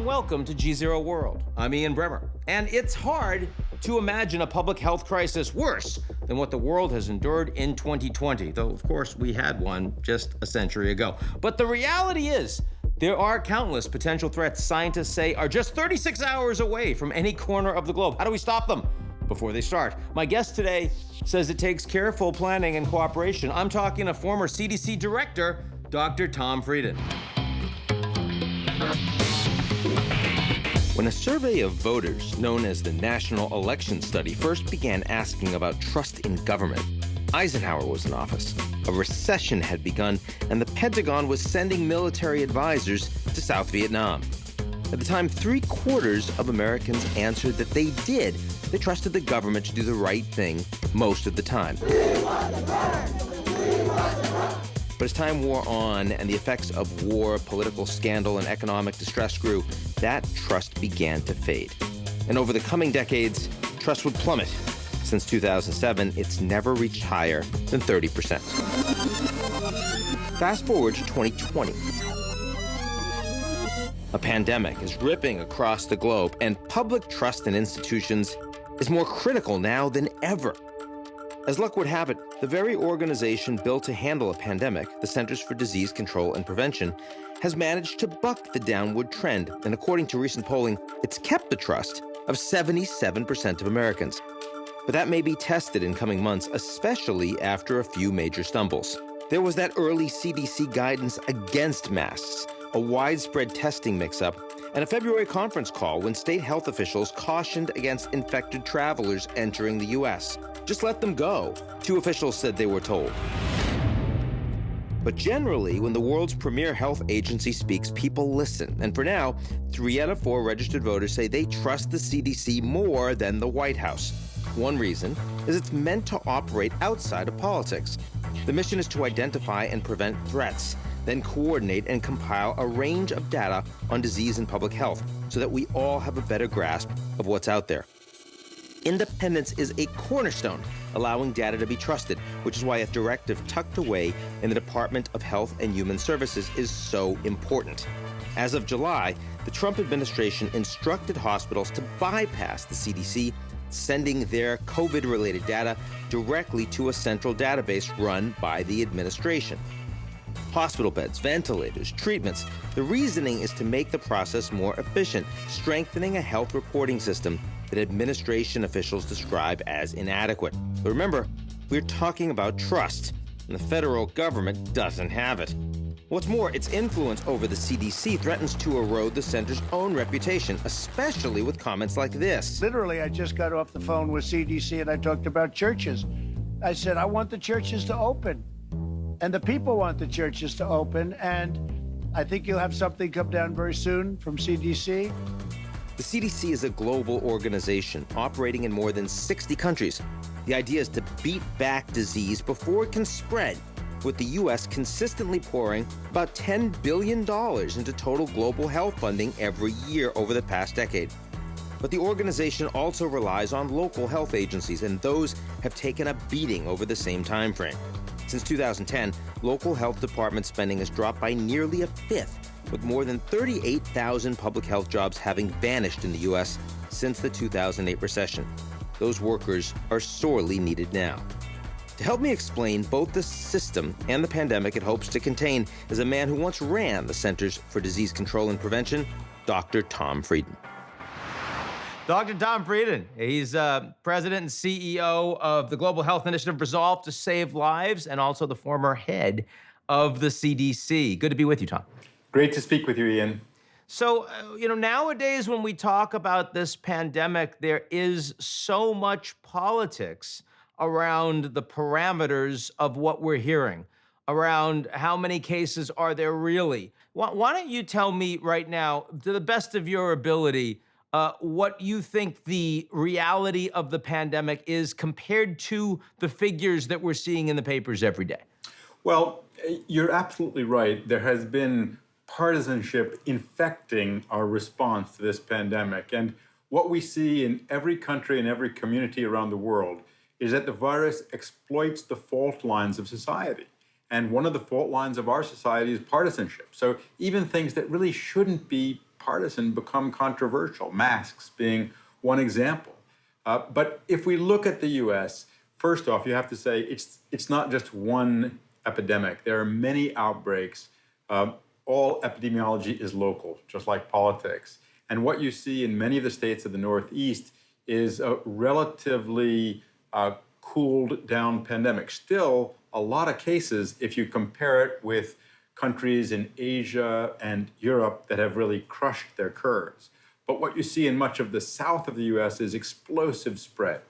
and welcome to GZERO World. I'm Ian Bremmer, and it's hard to imagine a public health crisis worse than what the world has endured in 2020, though of course we had one just a century ago. But the reality is, there are countless potential threats scientists say are just 36 hours away from any corner of the globe. How do we stop them before they start? My guest today says it takes careful planning and cooperation. I'm talking to former CDC director, Dr. Tom Frieden. When a survey of voters, known as the National Election Study, first began asking about trust in government, Eisenhower was in office. A recession had begun, and the Pentagon was sending military advisors to South Vietnam. At the time, 3/4 of Americans answered that they did. They trusted the government to do the right thing most of the time. But as time wore on and the effects of war, political scandal, and economic distress grew, that trust began to fade. And over the coming decades, trust would plummet. Since 2007, it's never reached higher than 30%. Fast forward to 2020. A pandemic is ripping across the globe, and public trust in institutions is more critical now than ever. As luck would have it, the very organization built to handle a pandemic, the Centers for Disease Control and Prevention, has managed to buck the downward trend, and according to recent polling, it's kept the trust of 77% of Americans. But that may be tested in coming months, especially after a few major stumbles. There was that early CDC guidance against masks, a widespread testing mix-up, and a February conference call when state health officials cautioned against infected travelers entering the U.S. Just let them go, 2 officials said they were told. But generally, when the world's premier health agency speaks, people listen. And for now, 3 out of 4 registered voters say they trust the CDC more than the White House. One reason is it's meant to operate outside of politics. The mission is to identify and prevent threats, then coordinate and compile a range of data on disease and public health so that we all have a better grasp of what's out there. Independence is a cornerstone, allowing data to be trusted, which is why a directive tucked away in the Department of Health and Human Services is so important. As of July, the Trump administration instructed hospitals to bypass the CDC, sending their COVID-related data directly to a central database run by the administration. Hospital beds, ventilators, treatments. The reasoning is to make the process more efficient, strengthening a health reporting system that administration officials describe as inadequate. But remember, we're talking about trust, and the federal government doesn't have it. What's more, its influence over the CDC threatens to erode the center's own reputation, especially with comments like this. Literally, I just got off the phone with CDC and I talked about churches. I said, I want the churches to open. And the people want the churches to open, and I think you'll have something come down very soon from CDC. The CDC is a global organization operating in more than 60 countries. The idea is to beat back disease before it can spread, with the U.S. consistently pouring about $10 billion into total global health funding every year over the past decade. But the organization also relies on local health agencies, and those have taken a beating over the same time frame. Since 2010, local health department spending has dropped by nearly a fifth, with more than 38,000 public health jobs having vanished in the U.S. since the 2008 recession. Those workers are sorely needed now. To help me explain both the system and the pandemic it hopes to contain is a man who once ran the Centers for Disease Control and Prevention, Dr. Tom Frieden. Dr. Tom Frieden, he's president and CEO of the Global Health Initiative Resolve to Save Lives, and also the former head of the CDC. Good to be with you, Tom. Great to speak with you, Ian. So, nowadays when we talk about this pandemic, there is so much politics around the parameters of what we're hearing, around how many cases are there really. Why don't you tell me right now, to the best of your ability, what you think the reality of the pandemic is compared to the figures that we're seeing in the papers every day? Well, you're absolutely right. There has been partisanship infecting our response to this pandemic. And what we see in every country and every community around the world is that the virus exploits the fault lines of society. And one of the fault lines of our society is partisanship. So even things that really shouldn't be partisan become controversial, masks being one example. But if we look at the US, first off, you have to say it's not just one epidemic. There are many outbreaks. All epidemiology is local, just like politics. And what you see in many of the states of the Northeast is a relatively cooled down pandemic. Still, a lot of cases, if you compare it with countries in Asia and Europe that have really crushed their curves. But what you see in much of the south of the US is explosive spread.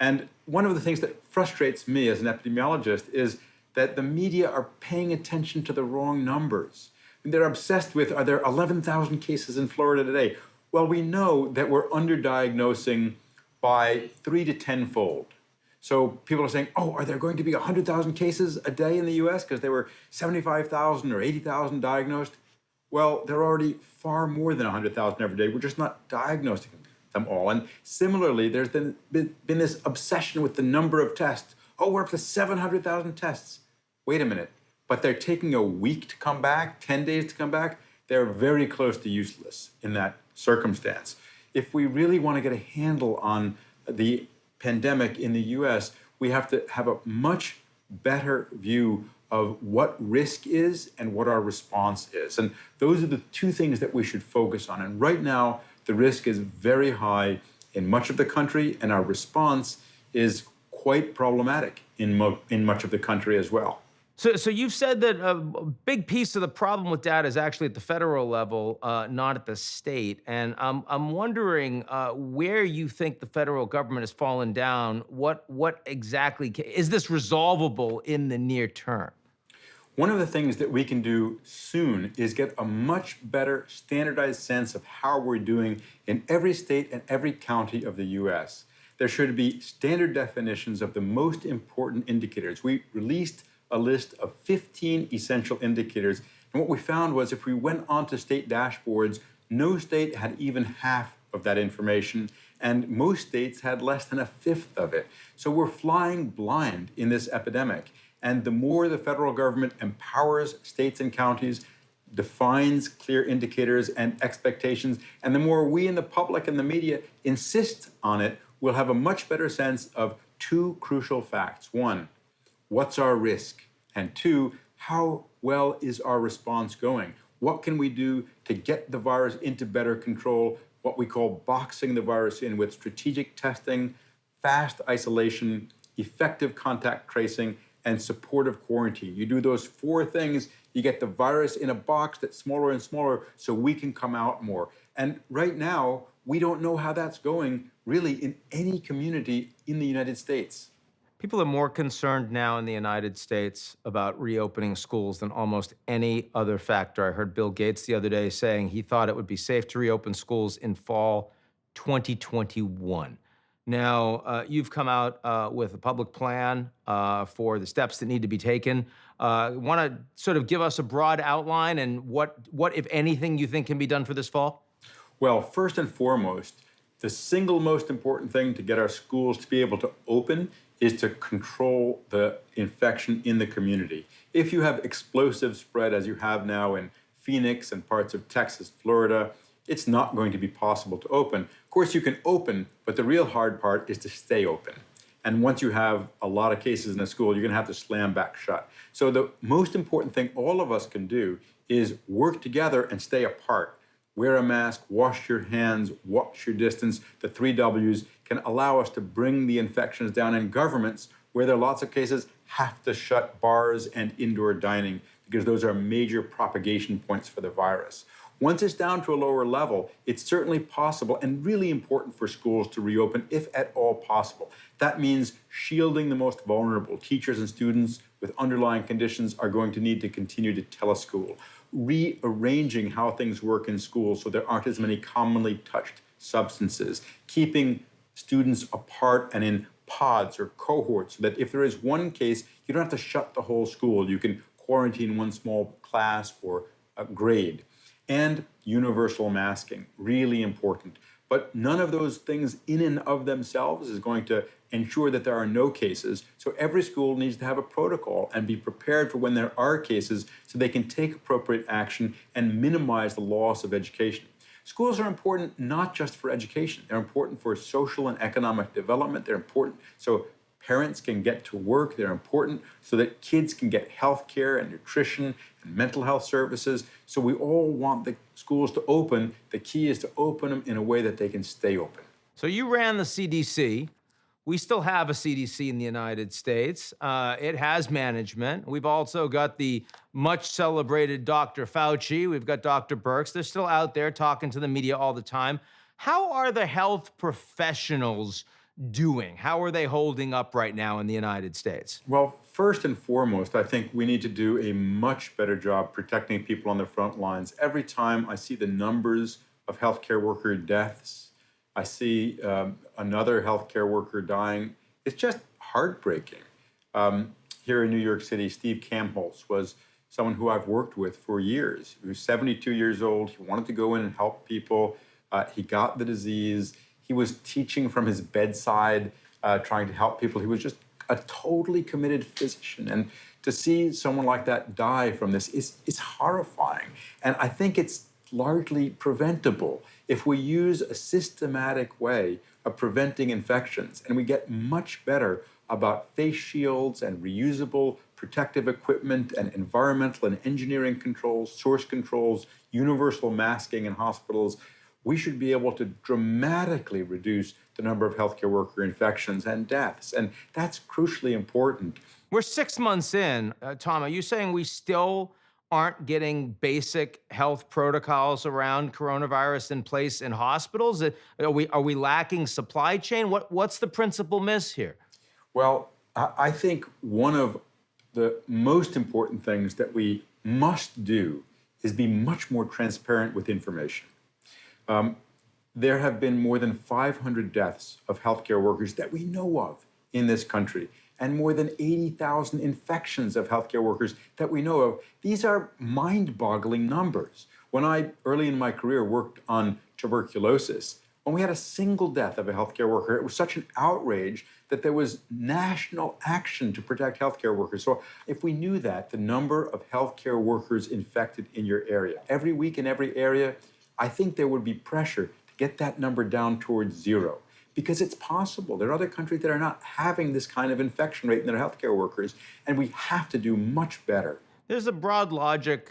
And one of the things that frustrates me as an epidemiologist is that the media are paying attention to the wrong numbers. They're obsessed with, are there 11,000 cases in Florida today? Well, we know that we're underdiagnosing by 3 to 10-fold. So people are saying, oh, are there going to be 100,000 cases a day in the US because there were 75,000 or 80,000 diagnosed? Well, there are already far more than 100,000 every day. We're just not diagnosing them all. And similarly, there's been this obsession with the number of tests. Oh, we're up to 700,000 tests. Wait a minute. But they're taking a week to come back, 10 days to come back. They're very close to useless in that circumstance. If we really want to get a handle on the pandemic in the US, we have to have a much better view of what risk is and what our response is. And those are the two things that we should focus on. And right now, the risk is very high in much of the country, and our response is quite problematic in much of the country as well. So you've said that a big piece of the problem with data is actually at the federal level, not at the state. And I'm wondering where you think the federal government has fallen down. What exactly is this resolvable in the near term? One of the things that we can do soon is get a much better standardized sense of how we're doing in every state and every county of the US. There should be standard definitions of the most important indicators. We released a list of 15 essential indicators. And what we found was if we went onto state dashboards, no state had even half of that information, and most states had less than a fifth of it. So we're flying blind in this epidemic. And the more the federal government empowers states and counties, defines clear indicators and expectations, and the more we in the public and the media insist on it, we'll have a much better sense of two crucial facts. One, what's our risk? And two, how well is our response going? What can we do to get the virus into better control, what we call boxing the virus in with strategic testing, fast isolation, effective contact tracing, and supportive quarantine. You do those four things, you get the virus in a box that's smaller and smaller so we can come out more. And right now, we don't know how that's going really in any community in the United States. People are more concerned now in the United States about reopening schools than almost any other factor. I heard Bill Gates the other day saying he thought it would be safe to reopen schools in fall 2021. Now, you've come out with a public plan for the steps that need to be taken. Want to sort of give us a broad outline and what, if anything, you think can be done for this fall? Well, first and foremost, the single most important thing to get our schools to be able to open is to control the infection in the community. If you have explosive spread, as you have now in Phoenix and parts of Texas, Florida, it's not going to be possible to open. Of course, you can open, but the real hard part is to stay open. And once you have a lot of cases in a school, you're going to have to slam back shut. So the most important thing all of us can do is work together and stay apart. Wear a mask, wash your hands, watch your distance. The 3 Ws can allow us to bring the infections down. And governments, where there are lots of cases, have to shut bars and indoor dining because those are major propagation points for the virus. Once it's down to a lower level, it's certainly possible and really important for schools to reopen if at all possible. That means shielding the most vulnerable. Teachers and students with underlying conditions are going to need to continue to teleschool. Rearranging how things work in schools so there aren't as many commonly touched substances. Keeping students apart and in pods or cohorts so that if there is one case, you don't have to shut the whole school. You can quarantine one small class or a grade. And universal masking, really important. But none of those things in and of themselves is going to ensure that there are no cases. So every school needs to have a protocol and be prepared for when there are cases so they can take appropriate action and minimize the loss of education. Schools are important not just for education. They're important for social and economic development. They're important so parents can get to work. They're important so that kids can get health care and nutrition and mental health services. So we all want the schools to open. The key is to open them in a way that they can stay open. So you ran the CDC. We still have a CDC in the United States. It has management. We've also got the much celebrated Dr. Fauci. We've got Dr. Birx. They're still out there talking to the media all the time. How are the health professionals doing? How are they holding up right now in the United States? Well, first and foremost, I think we need to do a much better job protecting people on the front lines. Every time I see the numbers of healthcare worker deaths, I see another healthcare worker dying, it's just heartbreaking. Here in New York City, Steve Kamholz was someone who I've worked with for years. He was 72 years old. He wanted to go in and help people. He got the disease. He was teaching from his bedside, trying to help people. He was just a totally committed physician. And to see someone like that die from this is horrifying. And I think it's largely preventable if we use a systematic way of preventing infections. And we get much better about face shields and reusable protective equipment and environmental and engineering controls, source controls, universal masking in hospitals. We should be able to dramatically reduce the number of healthcare worker infections and deaths. And that's crucially important. We're 6 months in. Tom, are you saying we still aren't getting basic health protocols around coronavirus in place in hospitals? Are we lacking supply chain? What's the principal miss here? Well, I think one of the most important things that we must do is be much more transparent with information. There have been more than 500 deaths of healthcare workers that we know of in this country, and more than 80,000 infections of healthcare workers that we know of. These are mind-boggling numbers. When I, early in my career, worked on tuberculosis, when we had a single death of a healthcare worker, it was such an outrage that there was national action to protect healthcare workers. So if we knew that, the number of healthcare workers infected in your area, every week in every area, I think there would be pressure to get that number down towards zero. Because it's possible. There are other countries that are not having this kind of infection rate in their healthcare workers, and we have to do much better. There's a broad logic,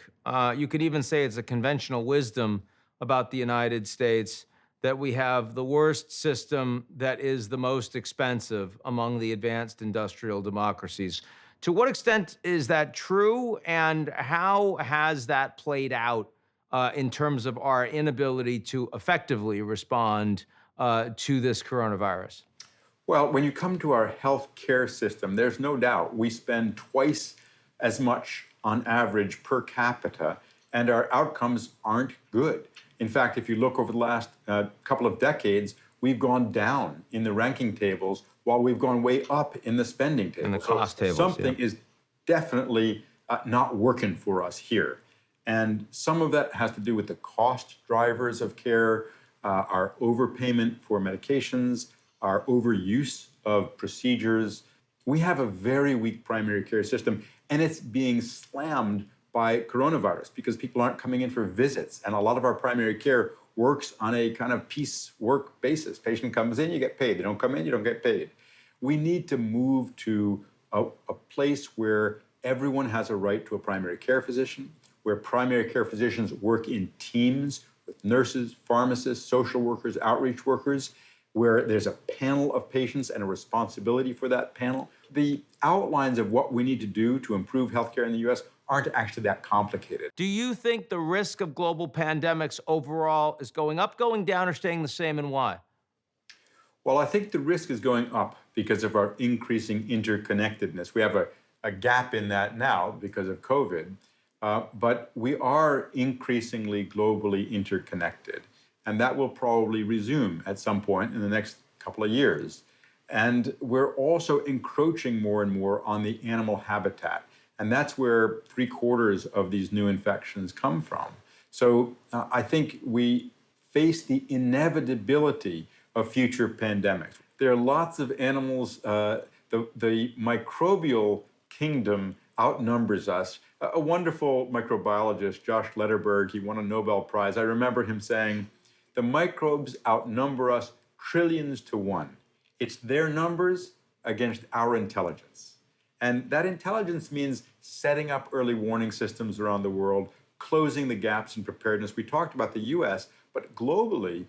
you could even say it's a conventional wisdom about the United States, that we have the worst system that is the most expensive among the advanced industrial democracies. To what extent is that true, and how has that played out in terms of our inability to effectively respond to this coronavirus? Well, when you come to our health care system, there's no doubt we spend twice as much on average per capita, and our outcomes aren't good. In fact, if you look over the last couple of decades, we've gone down in the ranking tables while we've gone way up in the spending tables. In the cost tables, something is definitely not working for us here. And some of that has to do with the cost drivers of care, our overpayment for medications, our overuse of procedures. We have a very weak primary care system, and it's being slammed by coronavirus because people aren't coming in for visits. And a lot of our primary care works on a kind of piecework basis. Patient comes in, you get paid. They don't come in, you don't get paid. We need to move to a place where everyone has a right to a primary care physician, where primary care physicians work in teams with nurses, pharmacists, social workers, outreach workers, where there's a panel of patients and a responsibility for that panel. The outlines of what we need to do to improve healthcare in the US aren't actually that complicated. Do you think the risk of global pandemics overall is going up, going down, or staying the same, and why? Well, I think the risk is going up because of our increasing interconnectedness. We have a gap in that now because of COVID. But we are increasingly globally interconnected, and that will probably resume at some point in the next couple of years. And we're also encroaching more and more on the animal habitat, and that's where 3/4 of these new infections come from. So I think we face the inevitability of future pandemics. There are lots of animals, the microbial kingdom outnumbers us. A wonderful microbiologist, Josh Lederberg, he won a Nobel Prize. I remember him saying, the microbes outnumber us trillions to one. It's their numbers against our intelligence. And that intelligence means setting up early warning systems around the world, closing the gaps in preparedness. We talked about the US, but globally,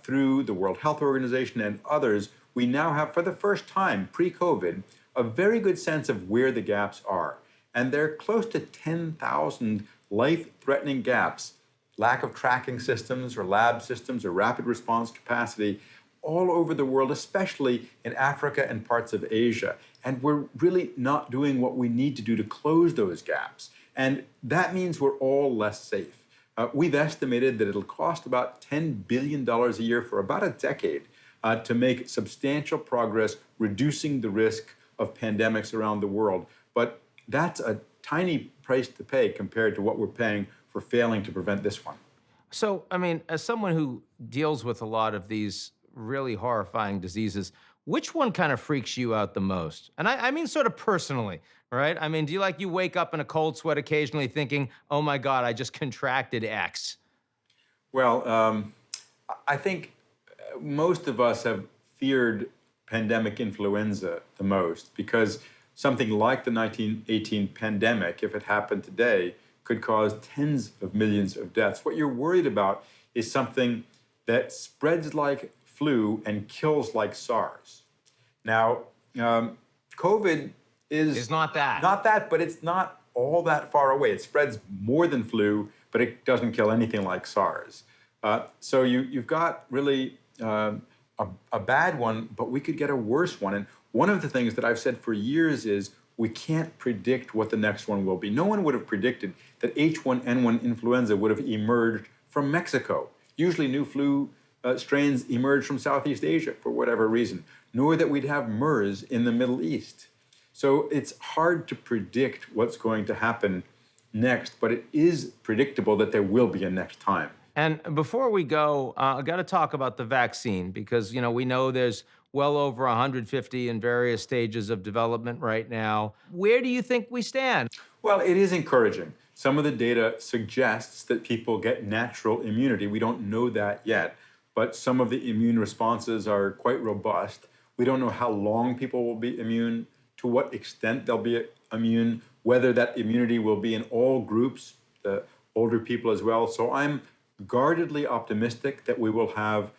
through the World Health Organization and others, we now have, for the first time, pre-COVID, a very good sense of where the gaps are. And there are close to 10,000 life-threatening gaps, lack of tracking systems or lab systems or rapid response capacity all over the world, especially in Africa and parts of Asia. And we're really not doing what we need to do to close those gaps. And that means we're all less safe. We've estimated that it'll cost about $10 billion a year for about a decade to make substantial progress reducing the risk of pandemics around the world. But that's a tiny price to pay compared to what we're paying for failing to prevent this one. So, I mean, as someone who deals with a lot of these really horrifying diseases, which one kind of freaks you out the most? And I mean sort of personally, right? I mean, do you wake up in a cold sweat occasionally thinking, oh my God, I just contracted X? Well, I think most of us have feared pandemic influenza the most because something like the 1918 pandemic, if it happened today, could cause tens of millions of deaths. What you're worried about is something that spreads like flu and kills like SARS. Now, COVID is not that. Not that, but it's not all that far away. It spreads more than flu, but it doesn't kill anything like SARS. So you've got really a bad one, but we could get a worse one. And one of the things that I've said for years is we can't predict what the next one will be. No one would have predicted that H1N1 influenza would have emerged from Mexico. Usually new flu strains emerge from Southeast Asia for whatever reason, nor that we'd have MERS in the Middle East. So it's hard to predict what's going to happen next, but it is predictable that there will be a next time. And before we go, I got to talk about the vaccine because, we know there's well over 150 in various stages of development right now. Where do you think we stand? Well, it is encouraging. Some of the data suggests that people get natural immunity. We don't know that yet, but some of the immune responses are quite robust. We don't know how long people will be immune, to what extent they'll be immune, whether that immunity will be in all groups, the older people as well. So I'm guardedly optimistic that we will have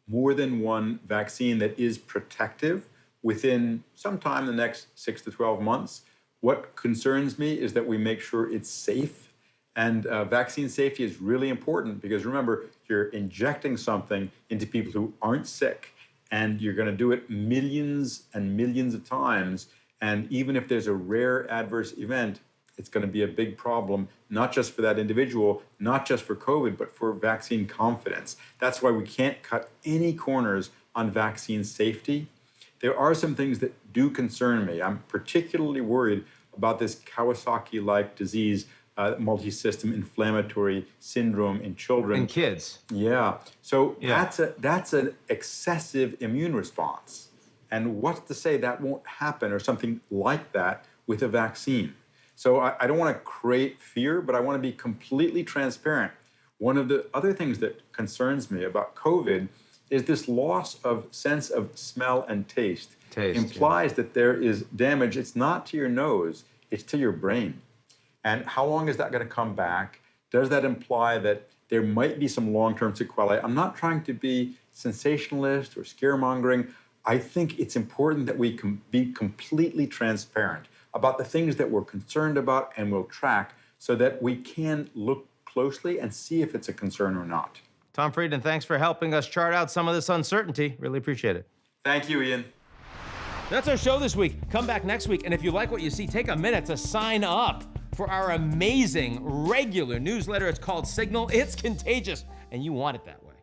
more than one vaccine that is protective within sometime the next 6 to 12 months. What concerns me is that we make sure it's safe. And vaccine safety is really important because remember, you're injecting something into people who aren't sick, and you're going to do it millions and millions of times. And even if there's a rare adverse event, it's going to be a big problem, not just for that individual, not just for COVID, but for vaccine confidence. That's why we can't cut any corners on vaccine safety. There are some things that do concern me. I'm particularly worried about this Kawasaki-like disease, multi-system inflammatory syndrome in children. In kids. Yeah. So that's an excessive immune response. And what's to say that won't happen or something like that with a vaccine? So I don't want to create fear, but I want to be completely transparent. One of the other things that concerns me about COVID is this loss of sense of smell and taste. Implies that there is damage. It's not to your nose, it's to your brain. And how long is that going to come back? Does that imply that there might be some long-term sequelae? I'm not trying to be sensationalist or scaremongering. I think it's important that we can be completely transparent about the things that we're concerned about and will track so that we can look closely and see if it's a concern or not. Tom Frieden, thanks for helping us chart out some of this uncertainty. Really appreciate it. Thank you, Ian. That's our show this week. Come back next week, and if you like what you see, take a minute to sign up for our amazing regular newsletter. It's called Signal. It's contagious, and you want it that way.